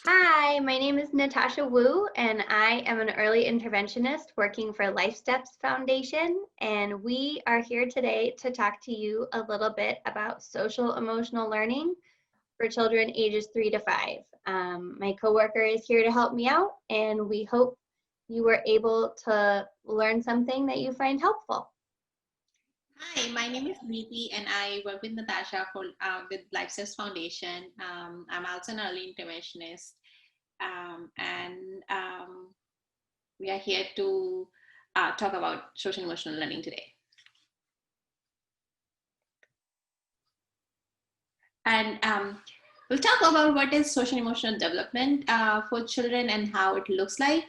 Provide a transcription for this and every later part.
Hi, my name is Natasha Wu, and I am an early interventionist working for Life Steps Foundation. And we are here today to talk to you a little bit about social emotional learning for children ages 3 to 5. My coworker is here to help me out, and we hope you were able to learn something that you find helpful. Hi, my name is Neeti and I work with Natasha with Lifesteps Foundation. I'm also an early interventionist and we are here to talk about social emotional learning today. And we'll talk about what is social emotional development for children and how it looks like.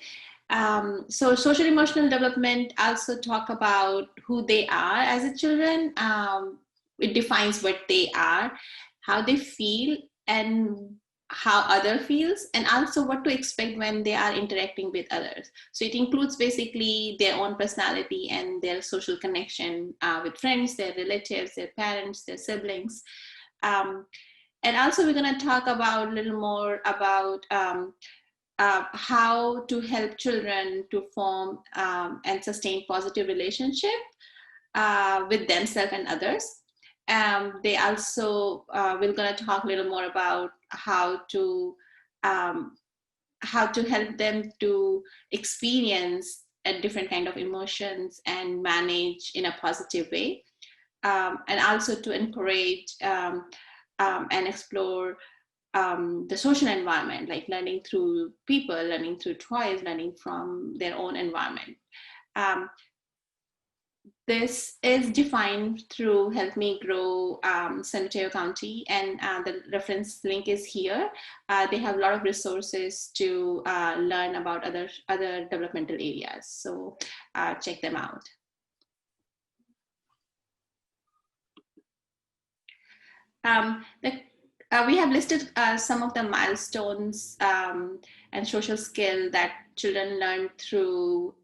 So social emotional development also talk about who they are as a children. It defines what they are, how they feel, and how other feels, and also what to expect when they are interacting with others. So it includes basically their own personality and their social connection with friends, their relatives, their parents, their siblings. Um, and also we're going to talk about a little more about how to help children to form and sustain positive relationship with themselves and others. They also we're going to talk a little more about um, how to help them to experience a different kind of emotions and manage in a positive way, and also to encourage and explore the social environment, like learning through people, learning through toys, learning from their own environment. Um, this is defined through Help Me Grow San Mateo County, and the reference link is here. They have a lot of resources to learn about other developmental areas, so check them out. We have listed some of the milestones and social skill that children learn through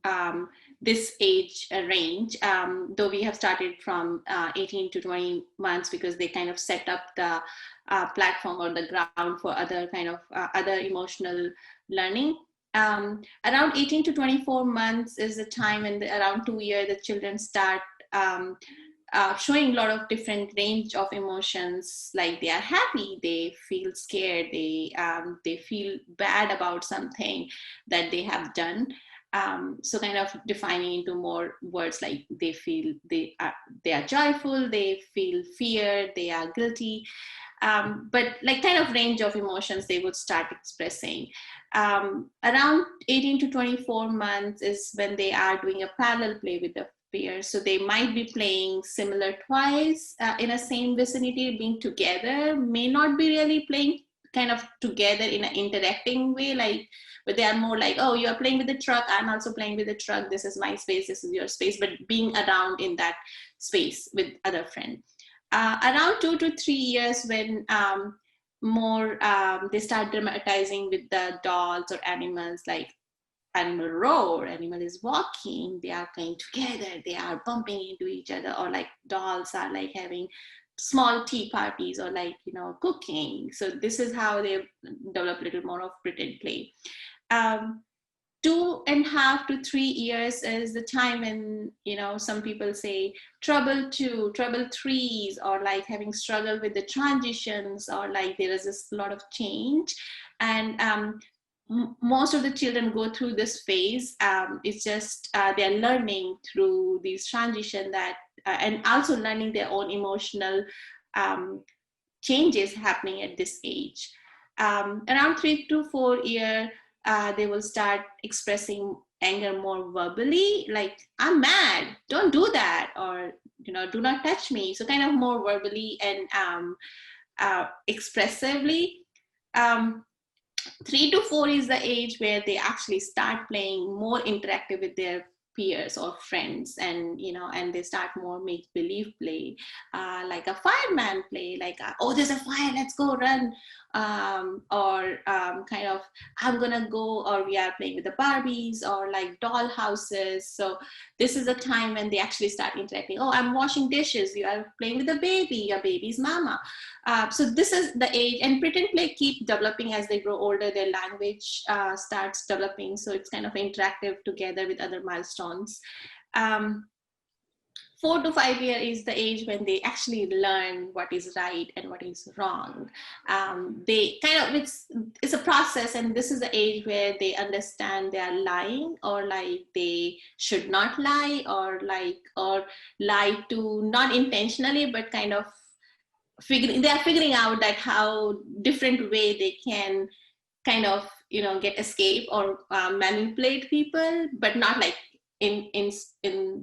this age range, though we have started from 18 to 20 months because they kind of set up the platform or the ground for other kind of other emotional learning. Around 18 to 24 months is the time, and around 2 years the children start showing a lot of different range of emotions, like they are happy, they feel scared, they feel bad about something that they have done. So kind of defining into more words, like they feel they are joyful, they feel fear, they are guilty, but like kind of range of emotions they would start expressing. Around 18 to 24 months is when they are doing a parallel play with the peers. So they might be playing similar toys in a same vicinity, being together, may not be really playing kind of together in an interacting way, like, but they are more like, oh, you are playing with the truck, I'm also playing with the truck, this is my space, this is your space, but being around in that space with other friends. Around 2 to 3 years, when more they start dramatizing with the dolls or animals, like animal roar, animal is walking, they are playing together, they are bumping into each other, or like dolls are like having small tea parties, or like, cooking. So this is how they develop a little more of pretend play. um, 2.5 to 3 years is the time when, some people say trouble threes, or like having struggle with the transitions, or like there is this lot of change. And most of the children go through this phase. It's just they're learning through these transition, that and also learning their own emotional um, changes happening at this age. Around 3 to 4 year, they will start expressing anger more verbally, like, I'm mad, don't do that, or, do not touch me. So kind of more verbally and expressively. um, 3 to 4 is the age where they actually start playing more interactive with their peers or friends, and and they start more make believe play, like a fireman play, like, oh, there's a fire, let's go run, or kind of, I'm gonna go, or we are playing with the Barbies or like doll houses. So this is a time when they actually start interacting. Oh, I'm washing dishes. You are playing with the baby, your baby's mama. So this is the age, and pretend play keep developing as they grow older. Their language starts developing. So it's kind of interactive together with other milestones. Um, 4 to 5 year is the age when they actually learn what is right and what is wrong. They kind of, it's a process, and this is the age where they understand they are lying, or like they should not lie, or lie to not intentionally, but kind of they are figuring out that how different way they can kind of, get escape or manipulate people, but not like in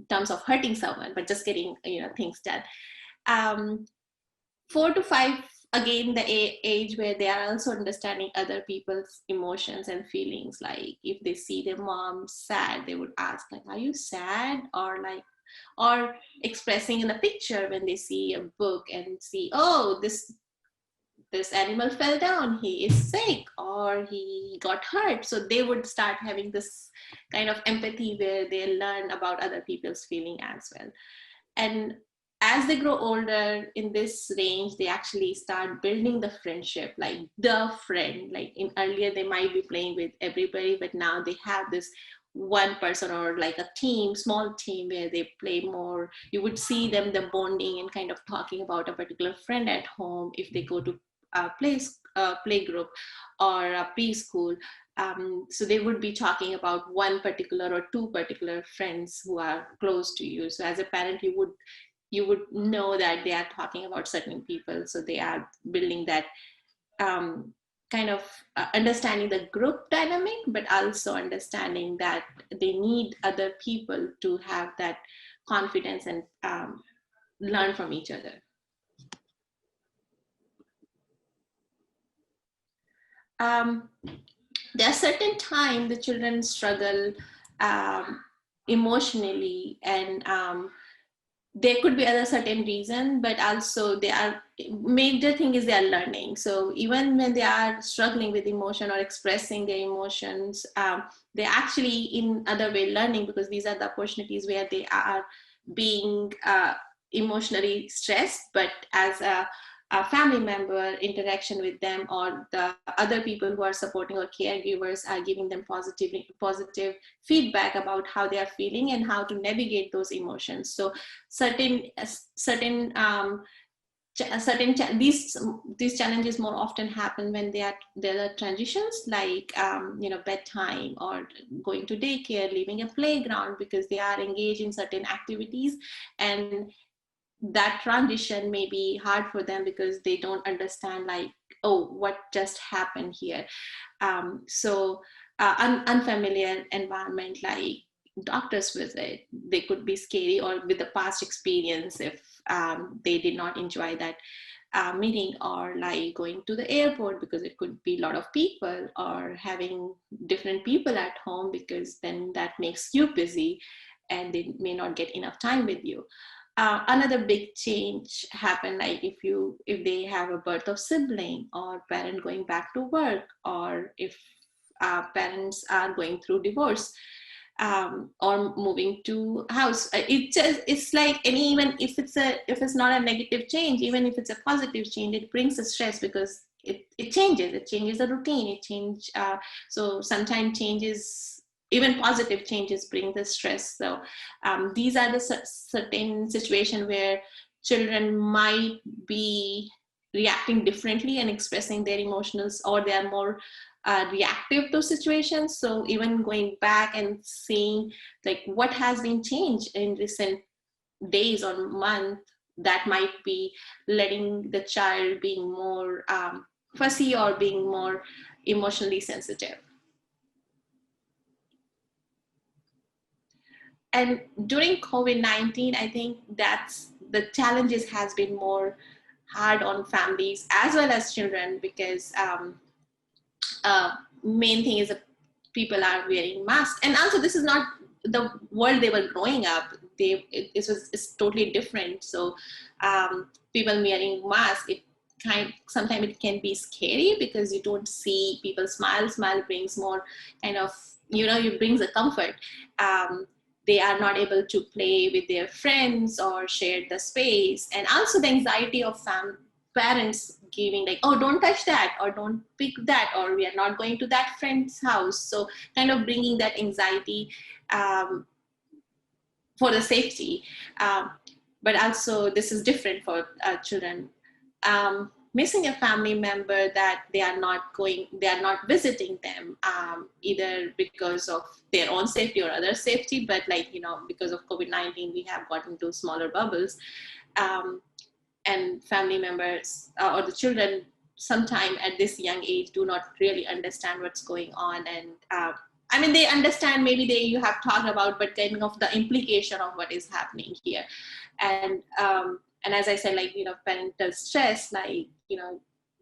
terms of hurting someone, but just getting things done. 4 to 5, again, the age where they are also understanding other people's emotions and feelings. Like if they see their mom sad, they would ask like, are you sad? Or expressing in a picture when they see a book and see, oh, this animal fell down, he is sick, or he got hurt. So they would start having this kind of empathy where they learn about other people's feeling as well. And as they grow older in this range, they actually start building the friendship, like the friend. Like in earlier, they might be playing with everybody, but now they have this one person, or like a team, small team, where they play more. You would see them, the bonding and kind of talking about a particular friend at home if they go to a play group or a preschool. So they would be talking about one particular or two particular friends who are close to you. So as a parent, you would know that they are talking about certain people. So they are building that kind of understanding the group dynamic, but also understanding that they need other people to have that confidence and learn from each other. There are certain times the children struggle um, emotionally, and there could be other certain reason, but also they are, major thing is they are learning. So even when they are struggling with emotion or expressing their emotions, they're actually in other way learning, because these are the opportunities where they are being emotionally stressed, but as a family member interaction with them, or the other people who are supporting, or caregivers are giving them positive feedback about how they are feeling and how to navigate those emotions. So these challenges more often happen when there are transitions, like bedtime, or going to daycare, leaving a playground, because they are engaged in certain activities, and that transition may be hard for them because they don't understand, like, oh, what just happened here. So unfamiliar environment, like doctor's visit, they could be scary, or with the past experience, if they did not enjoy that meeting, or like going to the airport, because it could be a lot of people, or having different people at home, because then that makes you busy and they may not get enough time with you. Another big change happened, like if they have a birth of sibling, or parent going back to work, or if parents are going through divorce, or moving to house. It's like any, even if it's not a negative change, even if it's a positive change, it brings a stress, because it changes the routine, so sometimes changes, even positive changes, bring the stress. So these are the certain situation where children might be reacting differently and expressing their emotions, or they are more reactive to situations. So even going back and seeing like what has been changed in recent days or month, that might be letting the child being more fussy, or being more emotionally sensitive. And during COVID-19, I think that's the challenges has been more hard on families as well as children, because uh, main thing is that people are wearing masks, and also this is not the world they were growing up. It's totally different. So people wearing masks, sometimes it can be scary because you don't see people smile. Smile brings more kind of, it brings a comfort. They are not able to play with their friends or share the space, and also the anxiety of parents giving like, oh, don't touch that, or don't pick that, or we are not going to that friend's house. So kind of bringing that anxiety um, for the safety. But also this is different for children. Missing a family member that they are not visiting them, either because of their own safety or other safety, but like, because of COVID-19, we have gotten to smaller bubbles. Um, and family members or the children sometime at this young age do not really understand what's going on. And I mean, they understand, maybe you have talked about, but kind of the implication of what is happening here. And as I said, like, parental stress, like,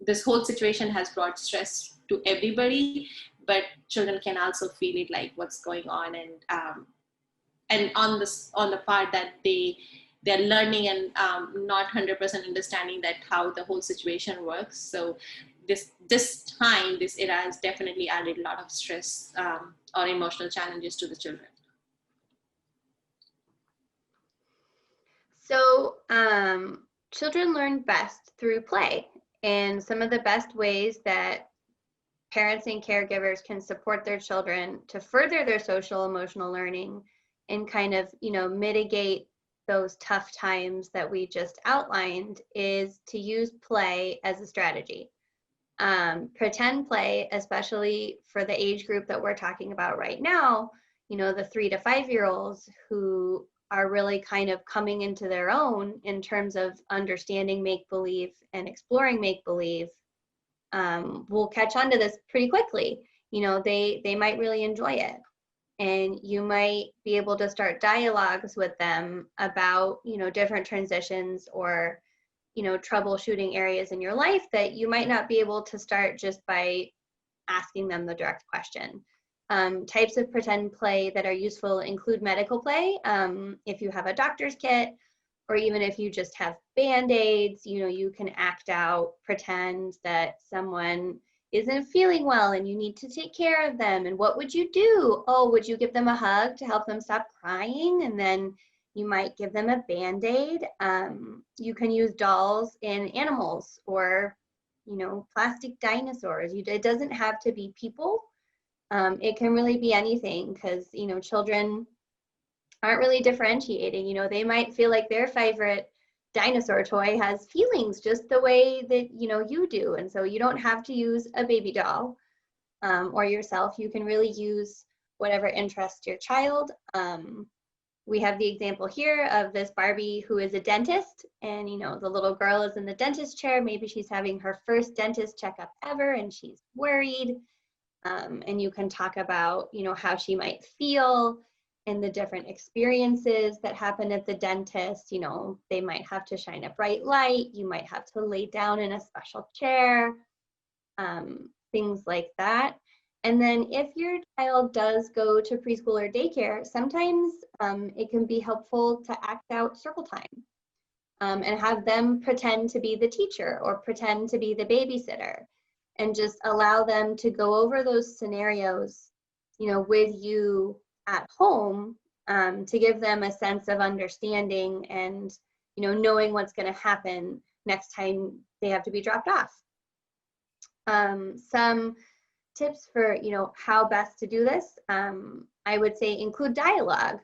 this whole situation has brought stress to everybody, but children can also feel it, like what's going on. And on the part that they're learning and not 100% understanding that how the whole situation works. So this era has definitely added a lot of stress or emotional challenges to the children. So children learn best through play, and some of the best ways that parents and caregivers can support their children to further their social emotional learning and kind of, mitigate those tough times that we just outlined is to use play as a strategy. Pretend play, especially for the age group that we're talking about right now, the 3 to 5 year olds who are really kind of coming into their own in terms of understanding make-believe and exploring make-believe, will catch on to this pretty quickly. They might really enjoy it. And you might be able to start dialogues with them about, different transitions or, troubleshooting areas in your life that you might not be able to start just by asking them the direct question. Types of pretend play that are useful include medical play. If you have a doctor's kit, or even if you just have Band-Aids, you can act out, pretend that someone isn't feeling well and you need to take care of them. And what would you do? Oh, would you give them a hug to help them stop crying? And then you might give them a Band-Aid. You can use dolls and animals, or, plastic dinosaurs. It doesn't have to be people. It can really be anything, because, children aren't really differentiating. They might feel like their favorite dinosaur toy has feelings just the way that, you do. And so you don't have to use a baby doll or yourself. You can really use whatever interests your child. We have the example here of this Barbie who is a dentist, and, the little girl is in the dentist chair. Maybe she's having her first dentist checkup ever and she's worried. And you can talk about, how she might feel and the different experiences that happen at the dentist. They might have to shine a bright light. You might have to lay down in a special chair, things like that. And then if your child does go to preschool or daycare, sometimes it can be helpful to act out circle time and have them pretend to be the teacher or pretend to be the babysitter, and just allow them to go over those scenarios, with you at home, to give them a sense of understanding and, knowing what's going to happen next time they have to be dropped off. Some tips for, how best to do this, I would say include dialogue.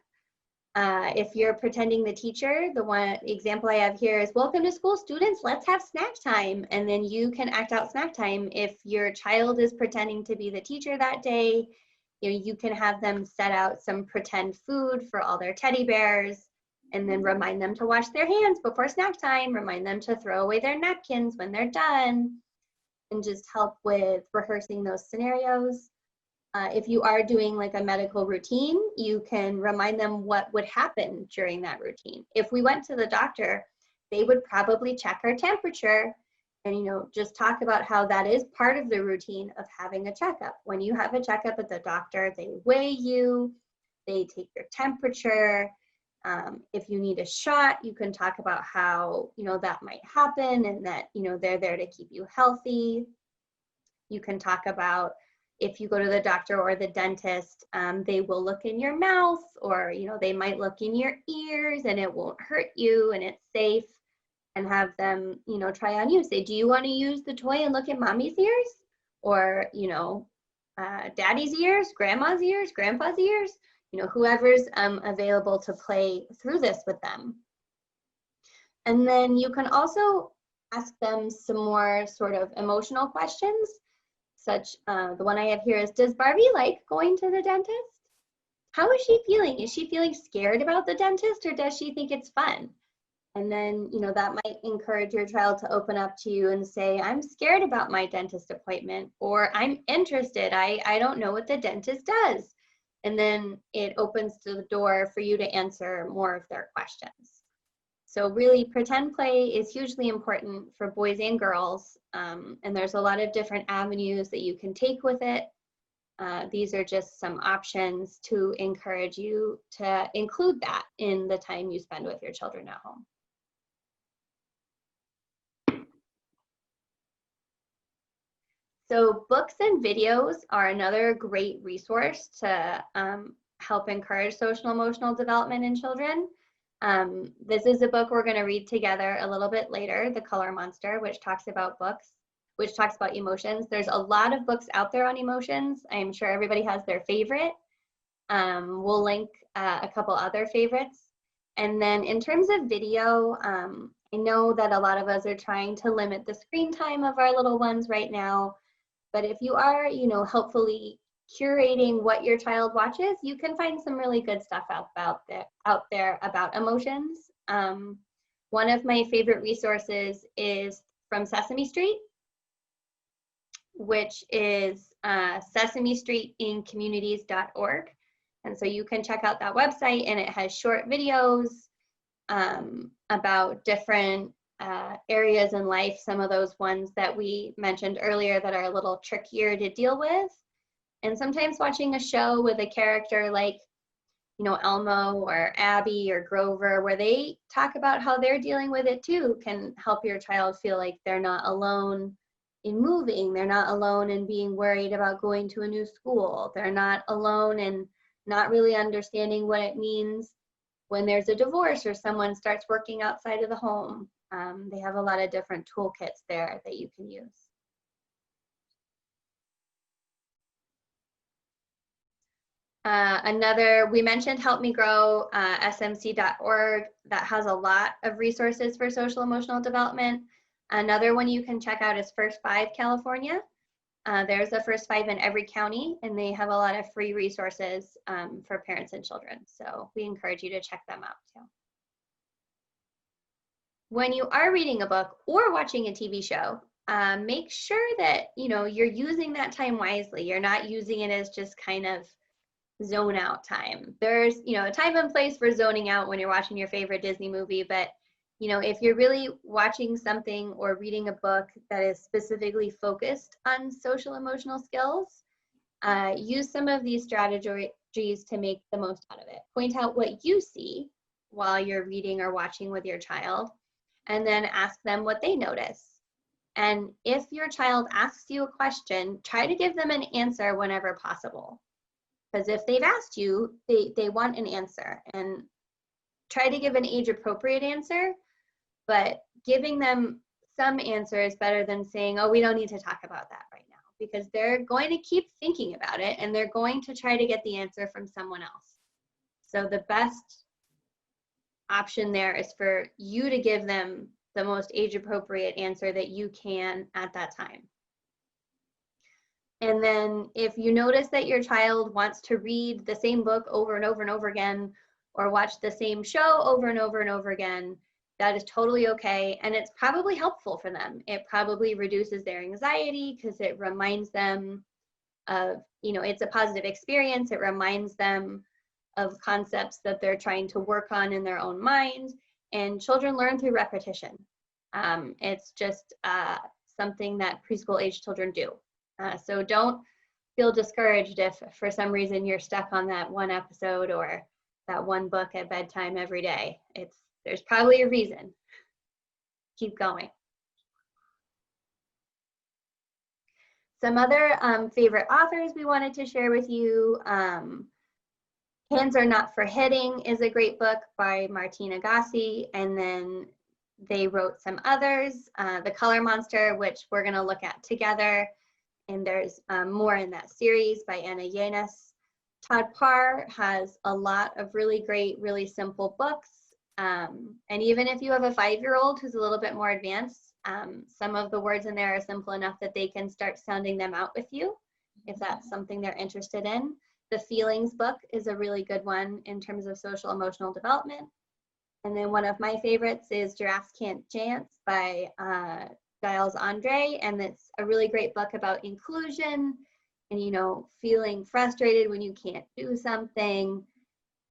If you're pretending the teacher, the one example I have here is, welcome to school, students, let's have snack time. And then you can act out snack time. If your child is pretending to be the teacher that day, you can have them set out some pretend food for all their teddy bears, and then remind them to wash their hands before snack time, remind them to throw away their napkins when they're done, and just help with rehearsing those scenarios. If you are doing like a medical routine, you can remind them what would happen during that routine. If we went to the doctor, they would probably check our temperature and, just talk about how that is part of the routine of having a checkup. When you have a checkup at the doctor, they weigh you, they take your temperature, If you need a shot, you can talk about how, that might happen and that, they're there to keep you healthy. You can talk about if you go to the doctor or the dentist, they will look in your mouth, or, they might look in your ears and it won't hurt you and it's safe, and have them, try on you. Say, do you want to use the toy and look at mommy's ears? Or, daddy's ears, grandma's ears, grandpa's ears, whoever's available to play through this with them. And then you can also ask them some more sort of emotional questions, such the one I have here is, does Barbie like going to the dentist? How is she feeling? Is she feeling scared about the dentist, or does she think it's fun? And then, that might encourage your child to open up to you and say, I'm scared about my dentist appointment, or I'm interested. I don't know what the dentist does. And then it opens the door for you to answer more of their questions. So really, pretend play is hugely important for boys and girls. And there's a lot of different avenues that you can take with it. These are just some options to encourage you to include that in the time you spend with your children at home. So books and videos are another great resource to help encourage social emotional development in children. This is a book we're going to read together a little bit later, The Color Monster, which talks about emotions. There's a lot of books out there on emotions. I'm sure everybody has their favorite. We'll link a couple other favorites. And then in terms of video, I know that a lot of us are trying to limit the screen time of our little ones right now. But if you are, helpfully curating what your child watches, you can find some really good stuff out there about emotions. One of my favorite resources is from Sesame Street, which is sesamestreetincommunities.org. And so you can check out that website, and it has short videos about different areas in life, some of those ones that we mentioned earlier that are a little trickier to deal with. And sometimes watching a show with a character like, Elmo or Abby or Grover, where they talk about how they're dealing with it too, can help your child feel like they're not alone in moving. They're not alone in being worried about going to a new school. They're not alone in not really understanding what it means when there's a divorce or someone starts working outside of the home. They have a lot of different toolkits there that you can use. We mentioned Help Me Grow, smc.org, that has a lot of resources for social emotional development. Another one you can check out is First Five California. There's a First Five in every county, and they have a lot of free resources for parents and children. So we encourage you to check them out too. When you are reading a book or watching a TV show, make sure that you're using that time wisely. You're not using it as just kind of zone out time. There's a time and place for zoning out when you're watching your favorite Disney movie, but if you're really watching something or reading a book that is specifically focused on social emotional skills, use some of these strategies to make the most out of it. Point out what you see while you're reading or watching with your child, and then ask them what they notice. And if your child asks you a question, try to give them an answer whenever possible. Because if they've asked you, they want an answer. And try to give an age-appropriate answer, but giving them some answer is better than saying, oh, we don't need to talk about that right now, because they're going to keep thinking about it, and they're going to try to get the answer from someone else. So the best option there is for you to give them the most age-appropriate answer that you can at that time. And then if you notice that your child wants to read the same book over and over and over again, or watch the same show over and over and over again, that is totally okay. And it's probably helpful for them. It probably reduces their anxiety because it reminds them of, it's a positive experience. It reminds them of concepts that they're trying to work on in their own mind. And children learn through repetition. It's just something that preschool age children do. So don't feel discouraged if for some reason you're stuck on that one episode or that one book at bedtime every day. There's probably a reason. Keep going. Some other favorite authors we wanted to share with you. Hands Are Not for Hitting is a great book by Martina Gassi, and then they wrote some others. The Color Monster, which we're going to look at together, and there's more in that series by Anna Yanis. Todd Parr has a lot of really great, really simple books. And even if you have a 5-year-old who's a little bit more advanced, some of the words in there are simple enough that they can start sounding them out with you, if that's something they're interested in. The Feelings book is a really good one in terms of social emotional development. And then one of my favorites is Giraffes Can't Dance by Giles Andre, and it's a really great book about inclusion and, feeling frustrated when you can't do something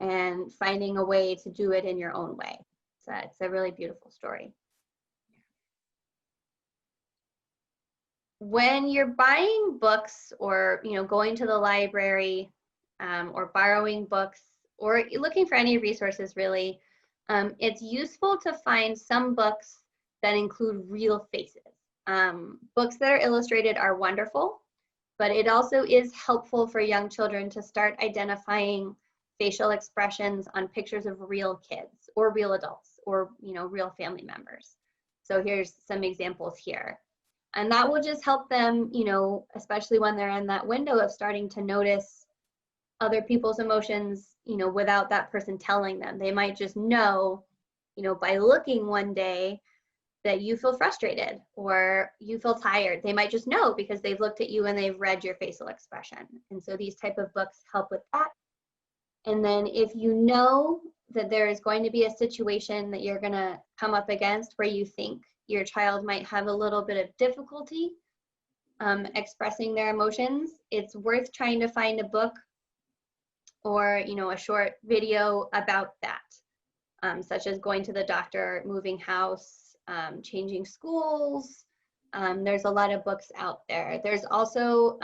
and finding a way to do it in your own way. So it's a really beautiful story. When you're buying books or, going to the library or borrowing books or looking for any resources really, it's useful to find some books that include real faces. Books that are illustrated are wonderful, but it also is helpful for young children to start identifying facial expressions on pictures of real kids or real adults or, real family members. So here's some examples here. And that will just help them, especially when they're in that window of starting to notice other people's emotions, without that person telling them. They might just know, by looking one day that you feel frustrated or you feel tired. They might just know because they've looked at you and they've read your facial expression. And so these type of books help with that. And then if you know that there is going to be a situation that you're going to come up against where you think your child might have a little bit of difficulty expressing their emotions, it's worth trying to find a book or, a short video about that, such as going to the doctor, moving house, changing schools. There's a lot of books out there. There's also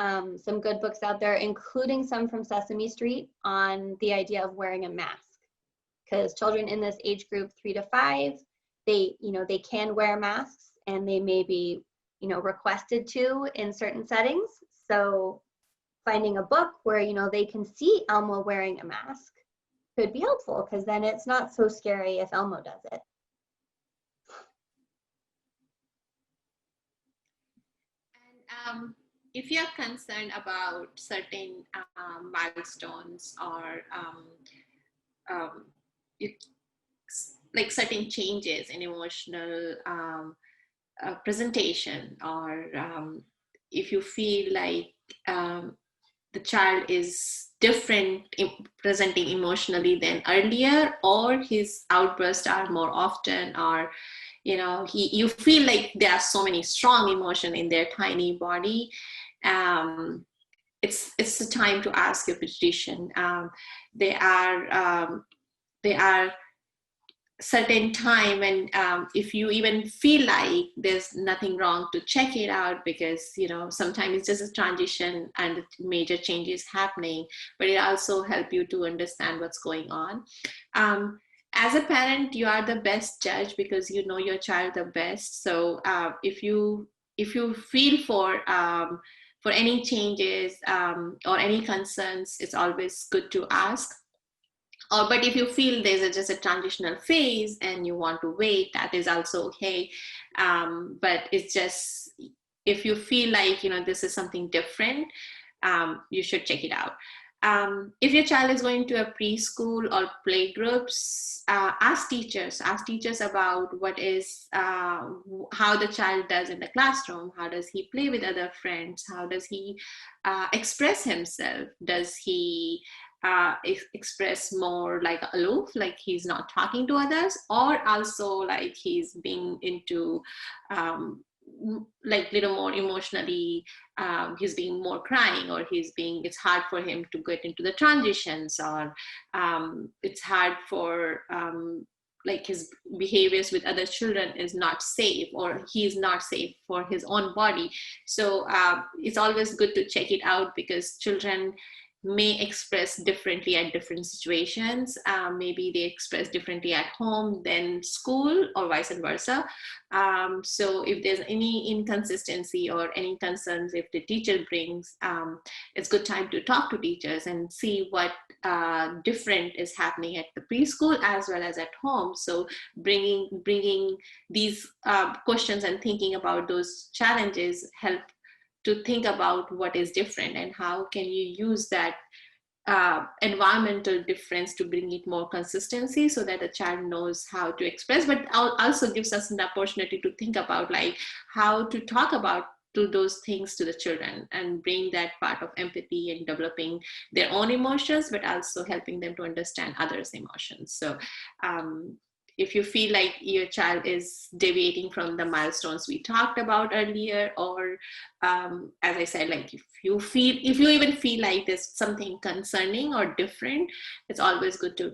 some good books out there, including some from Sesame Street on the idea of wearing a mask, because children in this age group 3 to 5, they can wear masks and they may be, requested to in certain settings. So finding a book where, they can see Elmo wearing a mask could be helpful, because then it's not so scary if Elmo does it. And if you're concerned about certain milestones or like certain changes in emotional presentation, or if you feel like the child is different presenting emotionally than earlier, or his outbursts are more often, or you feel like there are so many strong emotion in their tiny body, it's the time to ask your pediatrician. There are certain time, and if you even feel like there's nothing wrong, to check it out, because sometimes it's just a transition and major changes happening, but it also help you to understand what's going on. As a parent, you are the best judge because you know your child the best. So if you feel for any changes or any concerns, it's always good to ask. But if you feel there's just a transitional phase and you want to wait, that is also okay. But it's just, if you feel like, this is something different, you should check it out. If your child is going to a preschool or play groups, ask teachers about what is, how the child does in the classroom. How does he play with other friends? How does he express himself? Does he express more like aloof, like he's not talking to others, or also like he's being into like little more emotionally, he's being more crying, or it's hard for him to get into the transitions, or it's hard for like his behaviors with other children is not safe, or he's not safe for his own body. So it's always good to check it out, because children may express differently at different situations. Maybe they express differently at home than school, or vice versa. So if there's any inconsistency or any concerns, if the teacher brings, it's good time to talk to teachers and see what different is happening at the preschool as well as at home. So bringing these questions and thinking about those challenges help to think about what is different and how can you use that environmental difference to bring it more consistency so that the child knows how to express, but also gives us an opportunity to think about like how to talk about to those things to the children and bring that part of empathy and developing their own emotions, but also helping them to understand others' emotions. So if you feel like your child is deviating from the milestones we talked about earlier, or as I said, like if you even feel like there's something concerning or different, it's always good to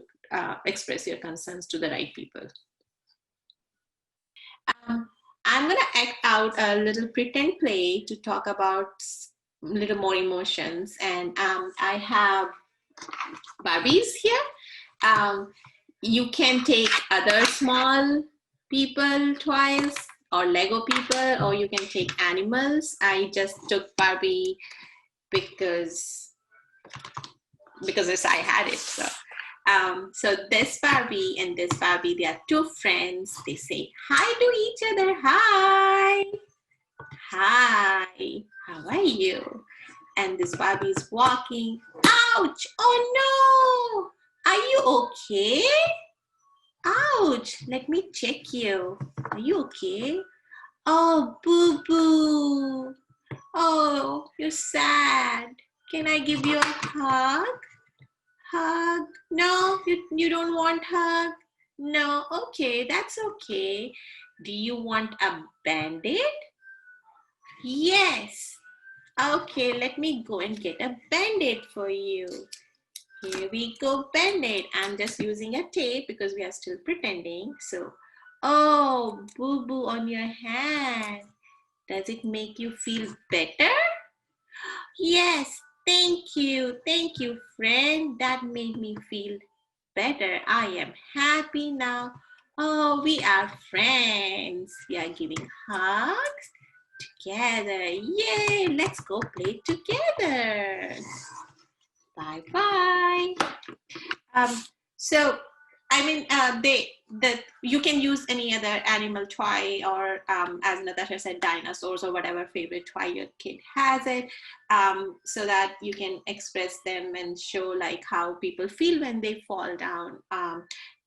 express your concerns to the right people. I'm going to act out a little pretend play to talk about a little more emotions. And I have Barbies here. You can take other small people toys or Lego people, or you can take animals. I just took Barbie because I had it. So this Barbie and this Barbie, they are two friends. They say hi to each other. Hi. Hi. How are you? And this Barbie is walking. Ouch. Oh no. Are you okay? Ouch. Let me check you. Are you okay? Oh, boo-boo. Oh, you're sad. Can I give you a hug? Hug? No, you don't want hug? No, okay, that's okay. Do you want a Band-Aid? Yes. Okay, let me go and get a Band-Aid for you. Here we go, Band-Aid. I'm just using a tape because we are still pretending. So, oh, boo-boo on your hand. Does it make you feel better? Yes, thank you, friend. That made me feel better. I am happy now. Oh, we are friends. We are giving hugs together. Yay, let's go play together. Bye-bye. So, I mean, you can use any other animal toy, or as Natasha said, dinosaurs or whatever favorite toy your kid has it, so that you can express them and show like how people feel when they fall down.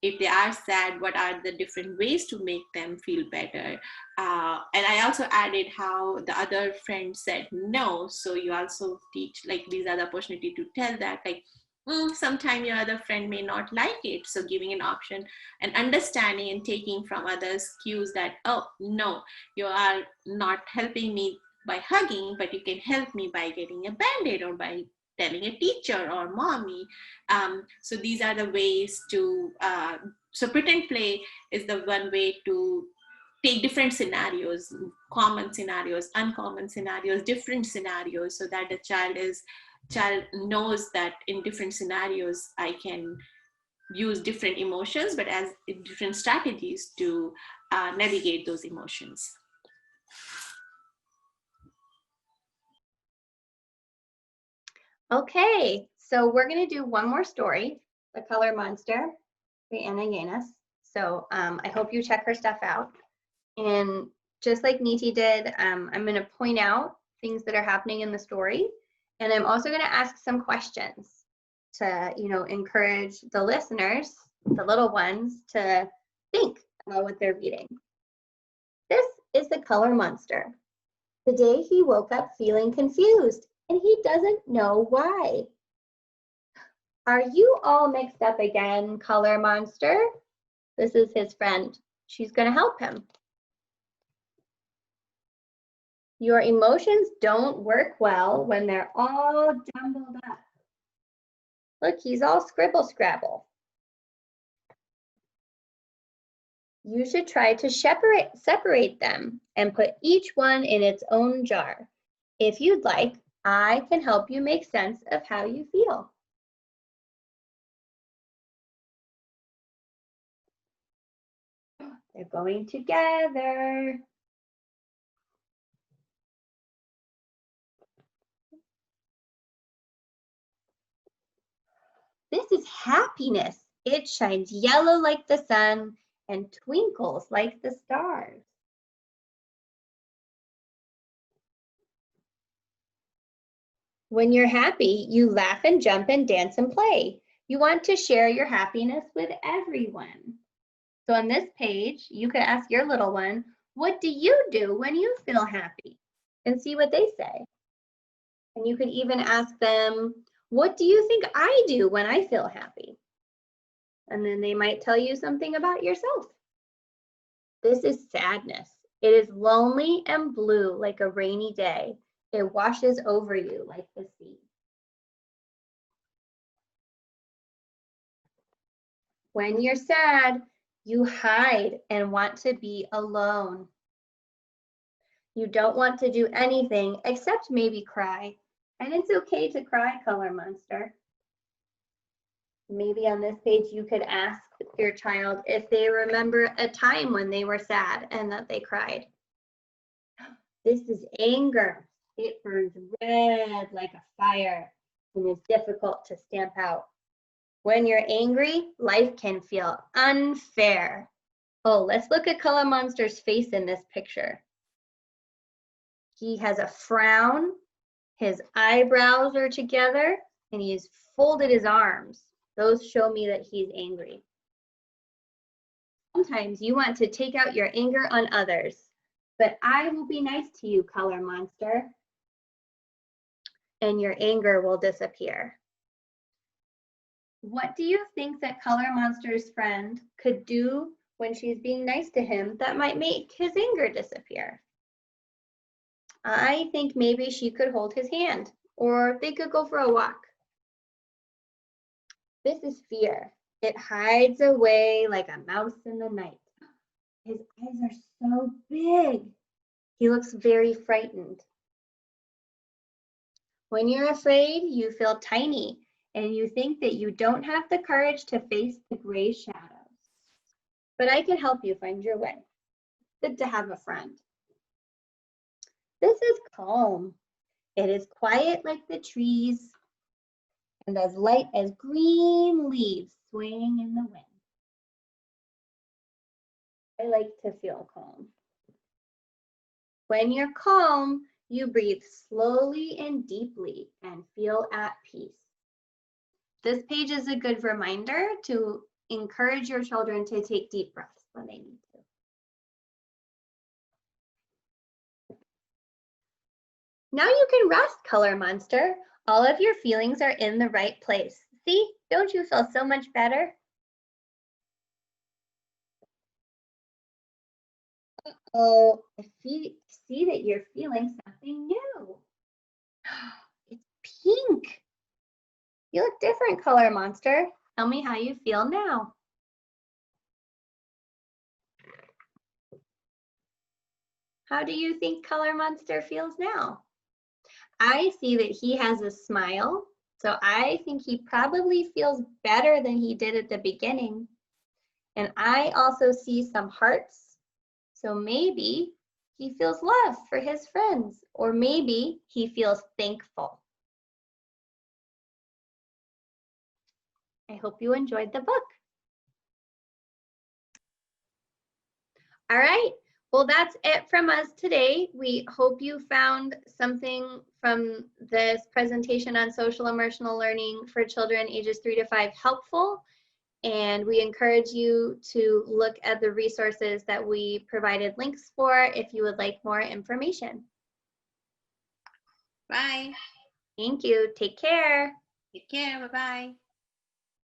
If they are sad, what are the different ways to make them feel better? And I also added how the other friend said no. So you also teach like these are the opportunity to tell that like, sometimes your other friend may not like it. So giving an option and understanding and taking from others cues that, oh, no, you are not helping me by hugging, but you can help me by getting a Band-Aid or by telling a teacher or mommy. So these are the ways to, so pretend play is the one way to take different scenarios, common scenarios, uncommon scenarios, different scenarios, so that the child knows that in different scenarios I can use different emotions, but as different strategies to navigate those emotions. Okay, so we're going to do one more story, The Color Monster by Anna Yanis. So I hope you check her stuff out. And just like Niti did, I'm going to point out things that are happening in the story. And I'm also going to ask some questions to, encourage the listeners, the little ones, to think about what they're reading. This is The Color Monster. Today he woke up feeling confused, and he doesn't know why. Are you all mixed up again, Color Monster? This is his friend. She's going to help him. Your emotions don't work well when they're all jumbled up. Look, he's all scribble-scrabble. You should try to separate them and put each one in its own jar. If you'd like, I can help you make sense of how you feel. They're going together. This is happiness. It shines yellow like the sun and twinkles like the stars. When you're happy, you laugh and jump and dance and play. You want to share your happiness with everyone. So on this page, you could ask your little one, what do you do when you feel happy? And see what they say. And you could even ask them, what do you think I do when I feel happy? And then they might tell you something about yourself. This is sadness. It is lonely and blue like a rainy day. It washes over you like the sea. When you're sad, you hide and want to be alone. You don't want to do anything except maybe cry. And it's okay to cry, Color Monster. Maybe on this page you could ask your child if they remember a time when they were sad and that they cried. This is anger. It burns red like a fire and is difficult to stamp out. When you're angry, life can feel unfair. Oh, let's look at Color Monster's face in this picture. He has a frown, his eyebrows are together, and he's folded his arms. Those show me that he's angry. Sometimes you want to take out your anger on others, but I will be nice to you, Color Monster, and your anger will disappear. What do you think that Color Monster's friend could do when she's being nice to him that might make his anger disappear? I think maybe she could hold his hand, or they could go for a walk. This is fear. It hides away like a mouse in the night. His eyes are so big. He looks very frightened. When you're afraid, you feel tiny and you think that you don't have the courage to face the gray shadows. But I can help you find your way. Good to have a friend. This is calm. It is quiet like the trees and as light as green leaves swaying in the wind. I like to feel calm. When you're calm, you breathe slowly and deeply and feel at peace. This page is a good reminder to encourage your children to take deep breaths when they need to. Now you can rest, Color Monster. All of your feelings are in the right place. See, don't you feel so much better? Oh, I see that you're feeling something new. It's pink. You look different, Color Monster. Tell me how you feel now. How do you think Color Monster feels now? I see that he has a smile, so I think he probably feels better than he did at the beginning. And I also see some hearts, so maybe he feels love for his friends, or maybe he feels thankful. I hope you enjoyed the book. All right, well, that's it from us today. We hope you found something from this presentation on social emotional learning for children ages 3 to 5 helpful. And we encourage you to look at the resources that we provided links for if you would like more information. Bye. Thank you. Take care. Take care. Bye-bye.